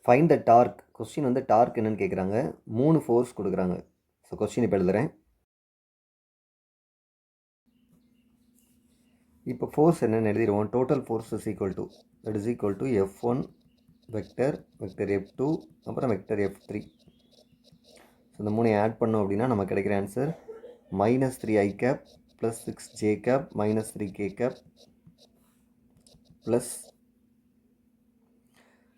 Find the torque. Question வந்து torque என்னன்னு கேட்குறாங்க. 3 ஃபோர்ஸ் கொடுக்குறாங்க. ஸோ கொஸ்டின் இப்போ எழுதுகிறேன். இப்போ ஃபோர்ஸ் என்னென்னு எழுதிடுவோம். Total force is equal to F1 vector F2 அப்புறம் வெக்டர் F3. ஸோ இந்த 3 ஆட் பண்ணோம் அப்படின்னா நமக்கு கிடைக்கிற answer -3i cap plus 6j cap -3k cap plus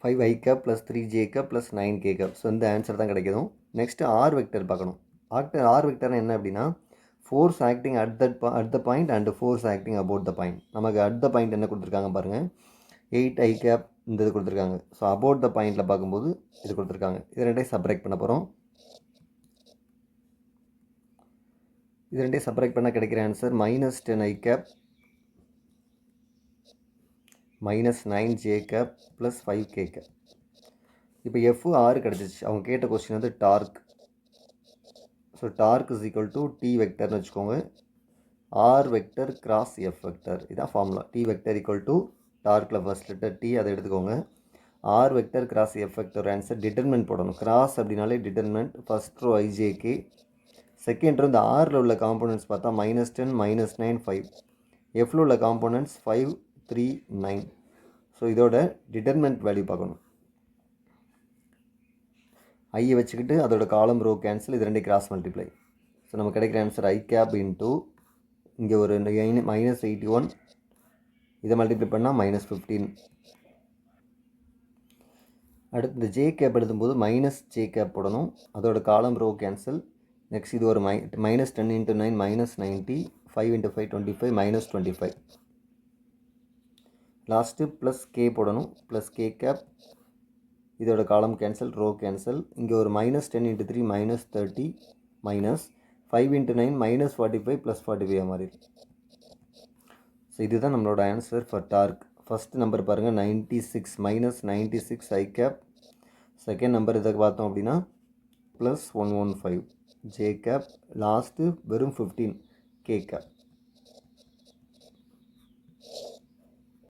5i cap plus 3j cap plus 9k cap. So இந்த answer தான் கிடைக்கும். Next r vector பார்க்கணும். ஆர் வெக்டர்னா என்ன அப்படின்னா force acting at the point and force acting about the point. நமக்கு at the point என்ன கொடுத்துருக்காங்க பாருங்கள், 8i கேப் இந்த இது கொடுத்துருக்காங்க. ஸோ அபவுட் த பாயிண்டில் பார்க்கும்போது இது கொடுத்துருக்காங்க. இது ரெண்டையும் சப்ராக்ட் பண்ண போகிறோம். இது ரெண்டையும் சப்ராக்ட் பண்ணால் கிடைக்கிற answer -10i cap -9j cap plus 5k cap. இப்போ எஃப் ஆறு கிடச்சிச்சு. அவங்க கேட்ட கொஸ்டின் வந்து torque. So torque is equal to T வெக்டர்னு வச்சுக்கோங்க. R vector cross F vector. இதான் formula. T vector equal to டார்க்கில் ஃபர்ஸ்ட் லெட்டர் டி, அதை எடுத்துக்கோங்க. R vector cross F vector answer determinant போடணும். கிராஸ் அப்படின்னாலே determinant. First row IJK, second row இந்த ஆரில் உள்ள காம்போனன்ட்ஸ் பார்த்தா -10 -9 5, எஃப்ல உள்ள காம்போனன்ட்ஸ் 5 3 9. ஸோ இதோட டிட்டர்மெண்ட் வேல்யூ பார்க்கணும். ஐயை வச்சுக்கிட்டு அதோட காலம் ரோ கேன்சல், இது ரெண்டு கிராஸ் மல்டிப்ளை. ஸோ நமக்கு கிடைக்கிற ஆன்சர் ஐ கேப் இன்டூ இங்கே ஒரு -81, இதை மல்டிப்ளை பண்ணால் -15. அடுத்து இந்த ஜே கேப் எழுதும்போது -j கேப் போடணும். அதோட காலம் ரோ கேன்சல். நெக்ஸ்ட் இது ஒரு -10 × 9 -90, 5 × 5 25 -25. லாஸ்ட்டு ப்ளஸ் கே போடணும். ப்ளஸ் கே கேப், இதோட காலம் கேன்சல், ரோ கேன்சல். இங்கே ஒரு -10 × 3 -30 மைனஸ் 5 × 9 -45 ப்ளஸ் 45 மாதிரி. ஸோ இதுதான் நம்மளோட answer for torque. First number பாருங்கள் 96 -96 ஐ கேப். செகண்ட் நம்பர் இதை பார்த்தோம் அப்படின்னா +115 ஜே கேப். லாஸ்ட்டு வெறும் 15 கே கேப்.